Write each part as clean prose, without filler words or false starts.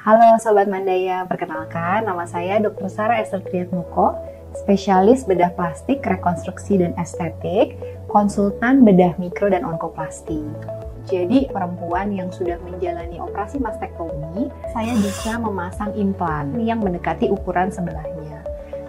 Halo Sobat Mandaya, perkenalkan nama saya Dr. Sarah Esther Triatmoko, spesialis bedah plastik, rekonstruksi dan estetik, konsultan bedah mikro dan onkoplasti. Jadi perempuan yang sudah menjalani operasi mastektomi, saya bisa memasang implan yang mendekati ukuran sebelahnya.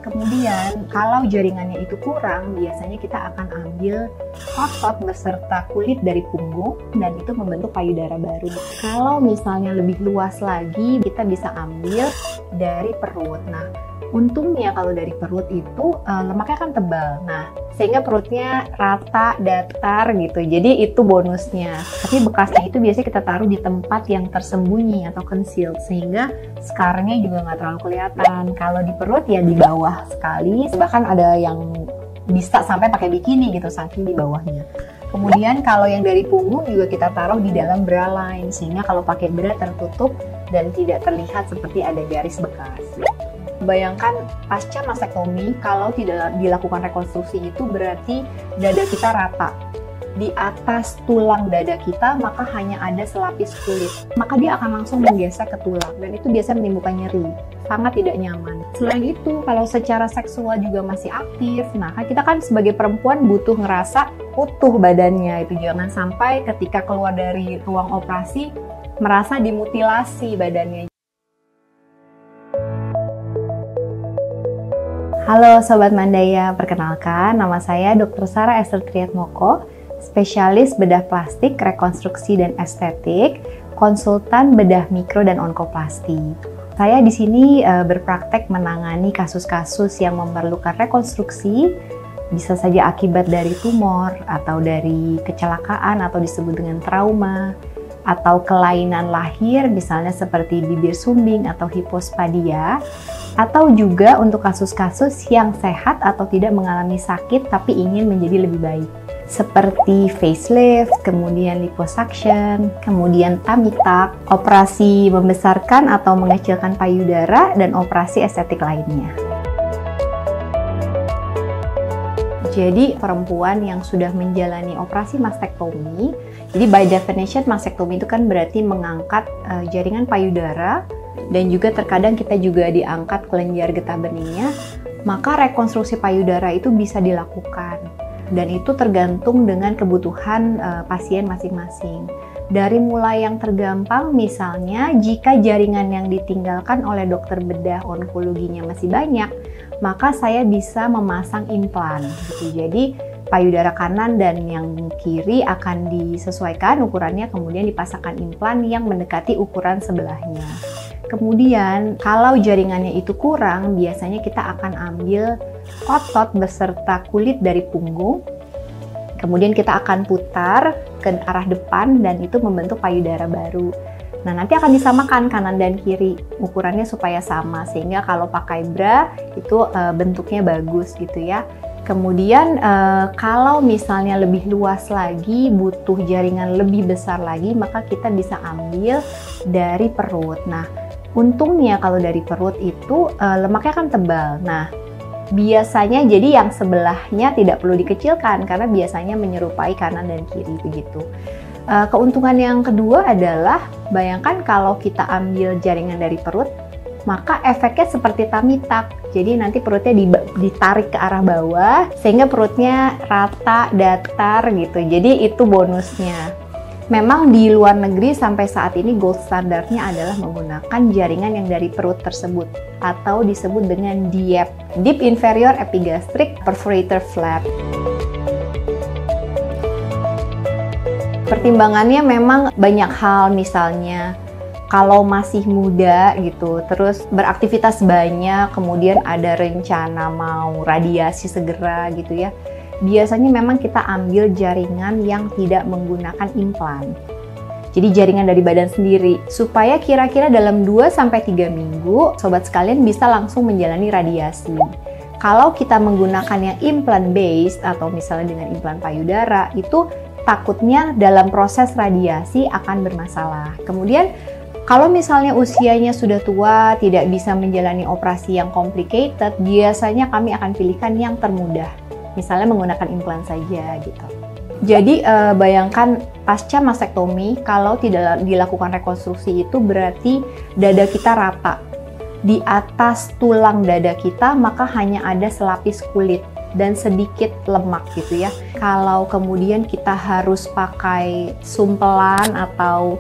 Kemudian kalau jaringannya itu kurang, biasanya kita akan ambil otot beserta kulit dari punggung dan itu membentuk payudara baru. Kalau misalnya lebih luas lagi, kita bisa ambil dari perut. Nah, untungnya kalau dari perut itu lemaknya kan tebal. Nah, sehingga perutnya rata, datar gitu. Jadi itu bonusnya. Tapi bekasnya itu biasanya kita taruh di tempat yang tersembunyi atau concealed, sehingga scarnya juga nggak terlalu kelihatan. Kalau di perut ya di bawah sekali. Bahkan ada yang bisa sampai pakai bikini gitu saking di bawahnya. Kemudian kalau yang dari punggung juga kita taruh di dalam bra line, sehingga kalau pakai bra tertutup dan tidak terlihat seperti ada garis bekas. Bayangkan pasca mastektomi, kalau tidak dilakukan rekonstruksi itu berarti dada kita rata. Di atas tulang dada kita maka hanya ada selapis kulit. Maka dia akan langsung menggesek ke tulang dan itu biasa menimbulkan nyeri. Sangat tidak nyaman. Selain itu, kalau secara seksual juga masih aktif, nah kita kan sebagai perempuan butuh ngerasa utuh badannya. Itu jangan sampai ketika keluar dari ruang operasi merasa dimutilasi badannya. Halo Sobat Mandaya, perkenalkan nama saya Dr. Sarah Esther Triatmoko, spesialis bedah plastik, rekonstruksi dan estetik, konsultan bedah mikro dan onkoplasti. Saya di sini berpraktek menangani kasus-kasus yang memerlukan rekonstruksi, bisa saja akibat dari tumor atau dari kecelakaan atau disebut dengan trauma, atau kelainan lahir misalnya seperti bibir sumbing atau hipospadia, atau juga untuk kasus-kasus yang sehat atau tidak mengalami sakit tapi ingin menjadi lebih baik, seperti facelift, kemudian liposuction, kemudian tummy tuck, operasi membesarkan atau mengecilkan payudara, dan operasi estetik lainnya. Jadi perempuan yang sudah menjalani operasi mastektomi, jadi by definition mastektomi itu kan berarti mengangkat jaringan payudara, dan juga terkadang kita juga diangkat kelenjar getah benihnya, maka rekonstruksi payudara itu bisa dilakukan. Dan itu tergantung dengan kebutuhan pasien masing-masing. Dari mulai yang tergampang, misalnya jika jaringan yang ditinggalkan oleh dokter bedah onkologinya masih banyak, maka saya bisa memasang implan gitu. Jadi payudara kanan dan yang kiri akan disesuaikan ukurannya, kemudian dipasangkan implan yang mendekati ukuran sebelahnya. Kemudian kalau jaringannya itu kurang, biasanya kita akan ambil otot beserta kulit dari punggung, kemudian kita akan putar ke arah depan dan itu membentuk payudara baru. Nah, nanti akan disamakan kanan dan kiri ukurannya supaya sama, sehingga kalau pakai bra itu bentuknya bagus gitu ya. Kemudian kalau misalnya lebih luas lagi, butuh jaringan lebih besar lagi, maka kita bisa ambil dari perut. Nah, untungnya kalau dari perut itu lemaknya kan tebal. Nah, biasanya jadi yang sebelahnya tidak perlu dikecilkan karena biasanya menyerupai kanan dan kiri begitu. Keuntungan yang kedua adalah, bayangkan kalau kita ambil jaringan dari perut, maka efeknya seperti tummy tuck. Jadi nanti perutnya ditarik ke arah bawah sehingga perutnya rata, datar gitu. Jadi itu bonusnya. Memang di luar negeri sampai saat ini gold standarnya adalah menggunakan jaringan yang dari perut tersebut atau disebut dengan DIEP, Deep Inferior Epigastric Perforator Flap. Pertimbangannya memang banyak hal, misalnya kalau masih muda gitu, terus beraktivitas banyak, kemudian ada rencana mau radiasi segera gitu ya. Biasanya memang kita ambil jaringan yang tidak menggunakan implan. Jadi jaringan dari badan sendiri, supaya kira-kira dalam 2-3 minggu, sobat sekalian bisa langsung menjalani radiasi. Kalau kita menggunakan yang implant based atau misalnya dengan implan payudara, itu takutnya dalam proses radiasi akan bermasalah. Kemudian kalau misalnya usianya sudah tua, tidak bisa menjalani operasi yang complicated, biasanya kami akan pilihkan yang termudah. Misalnya menggunakan implan saja gitu. Jadi bayangkan pasca mastektomi, kalau tidak dilakukan rekonstruksi itu berarti dada kita rata. Di atas tulang dada kita maka hanya ada selapis kulit dan sedikit lemak gitu ya. Kalau kemudian kita harus pakai sumpelan atau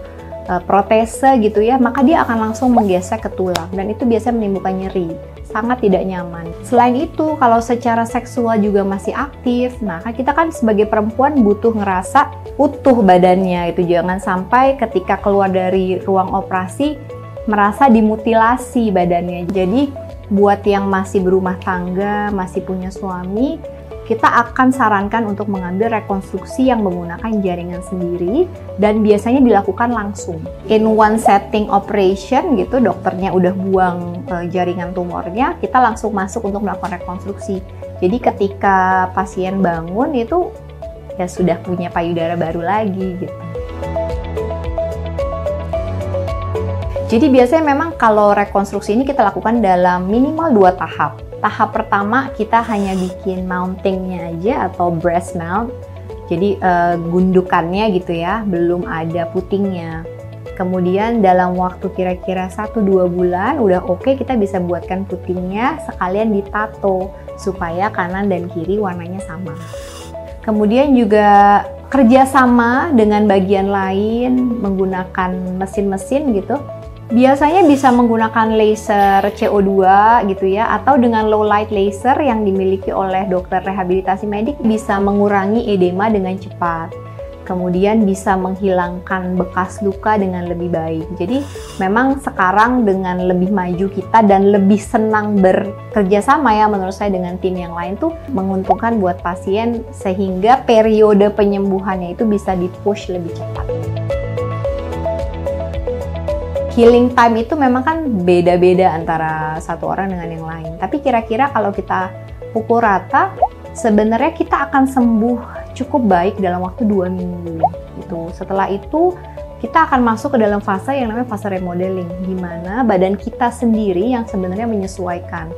protese gitu ya, maka dia akan langsung menggesek ke tulang dan itu biasanya menimbulkan nyeri, sangat tidak nyaman. Selain itu, kalau secara seksual juga masih aktif, nah kita kan sebagai perempuan butuh ngerasa utuh badannya, itu jangan sampai ketika keluar dari ruang operasi merasa dimutilasi badannya. Jadi buat yang masih berumah tangga, masih punya suami, kita akan sarankan untuk mengambil rekonstruksi yang menggunakan jaringan sendiri dan biasanya dilakukan langsung. In one setting operation gitu, dokternya udah buang jaringan tumornya, kita langsung masuk untuk melakukan rekonstruksi. Jadi ketika pasien bangun itu ya sudah punya payudara baru lagi gitu. Jadi biasanya memang kalau rekonstruksi ini kita lakukan dalam minimal 2 tahap. Tahap pertama kita hanya bikin mountingnya aja atau breast mount. Jadi gundukannya gitu ya, belum ada putingnya. Kemudian dalam waktu kira-kira 1-2 bulan udah oke, kita bisa buatkan putingnya sekalian ditato supaya kanan dan kiri warnanya sama. Kemudian juga kerjasama dengan bagian lain menggunakan mesin-mesin gitu. Biasanya bisa menggunakan laser CO2 gitu ya, atau dengan low light laser yang dimiliki oleh dokter rehabilitasi medik bisa mengurangi edema dengan cepat. Kemudian bisa menghilangkan bekas luka dengan lebih baik. Jadi memang sekarang dengan lebih maju kita dan lebih senang bekerja sama ya menurut saya dengan tim yang lain tuh menguntungkan buat pasien sehingga periode penyembuhannya itu bisa di-push lebih cepat. Healing time itu memang kan beda-beda antara satu orang dengan yang lain. Tapi kira-kira kalau kita pukul rata, sebenarnya kita akan sembuh cukup baik dalam waktu 2 minggu. Gitu. Setelah itu, kita akan masuk ke dalam fase yang namanya fase remodeling, di mana badan kita sendiri yang sebenarnya menyesuaikan.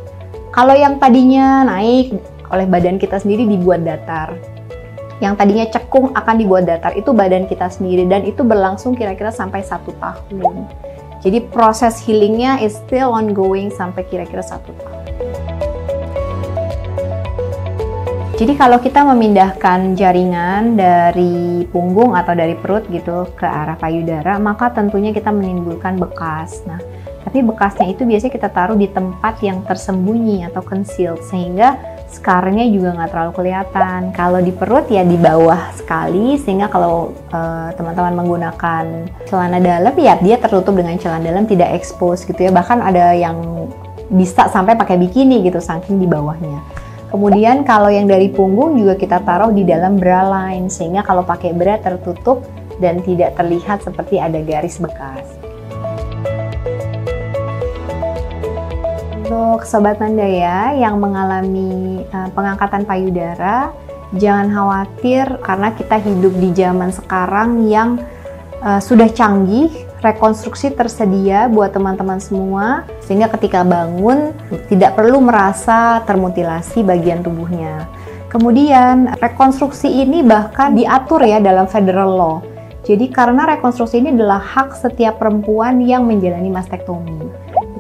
Kalau yang tadinya naik oleh badan kita sendiri dibuat datar. Yang tadinya cekung akan dibuat datar, itu badan kita sendiri. Dan itu berlangsung kira-kira sampai 1 tahun. Jadi proses healingnya is still ongoing sampai kira-kira 1 tahun. Jadi kalau kita memindahkan jaringan dari punggung atau dari perut gitu ke arah payudara, maka tentunya kita menimbulkan bekas. Nah, tapi bekasnya itu biasanya kita taruh di tempat yang tersembunyi atau concealed, sehingga scarnya juga nggak terlalu kelihatan. Kalau di perut ya di bawah sekali, sehingga kalau teman-teman menggunakan celana dalam ya dia tertutup dengan celana dalam, tidak expose gitu ya. Bahkan ada yang bisa sampai pakai bikini gitu saking di bawahnya. Kemudian kalau yang dari punggung juga kita taruh di dalam bra line, sehingga kalau pakai bra tertutup dan tidak terlihat seperti ada garis bekas. Untuk Sobat Mandaya yang mengalami pengangkatan payudara, jangan khawatir karena kita hidup di zaman sekarang yang sudah canggih, rekonstruksi tersedia buat teman-teman semua, sehingga ketika bangun tidak perlu merasa termutilasi bagian tubuhnya. Kemudian rekonstruksi ini bahkan diatur ya dalam federal law. Jadi karena rekonstruksi ini adalah hak setiap perempuan yang menjalani mastektomi.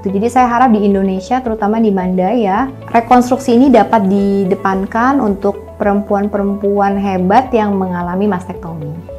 Jadi saya harap di Indonesia, terutama di Mandaya, rekonstruksi ini dapat didepankan untuk perempuan-perempuan hebat yang mengalami mastektomi.